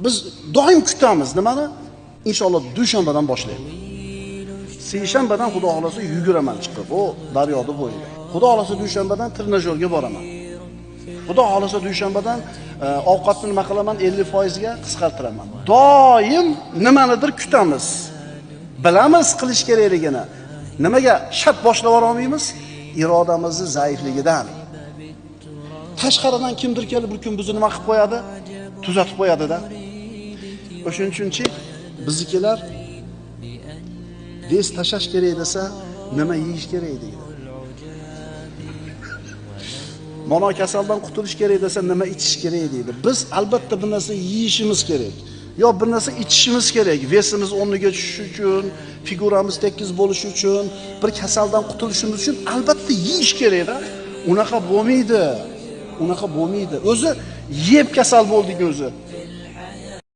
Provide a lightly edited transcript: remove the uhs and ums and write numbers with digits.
Biz doim kutamiz nimani? Inshaalloh dushanbadan boshlaymiz. Seshanbadan xudo xolasa yuguraman chiqib, o daryoda bo'yiga. Xudo xolasa dushanbadan trenajyorga boraman. Xudo xolasa dushanbadan ovqatni nima qilaman 50% ga qisqartiraman. Doim nimanidir kutamiz. Bilamiz qilish kerakligini. Nimaga shart boshlab olmaymiz? Irodamizni zaifligidan. Tashqaridan kimdir kelib bir kun bizni nima qilib qo'yadi? Tuzatib qo'yadi-da. O'shuning uchunchi biznikilar des tashash kerak desa, nima yeyish kerak deydi. Mana kasaldan qutulish kerak desa, nima ichish kerak deydi. Biz albatta bir narsa yeyishimiz kerak. Yo bir narsa ichishimiz kerak. Vesimiz o'rniga tushishi uchun, figuramiz tekis bo'lishi uchun, bir kasaldan qutulishimiz uchun albatta yeyish kerak-da. Unaqa bo'lmaydi. O'zi yeb kasal bo'ldik o'zi.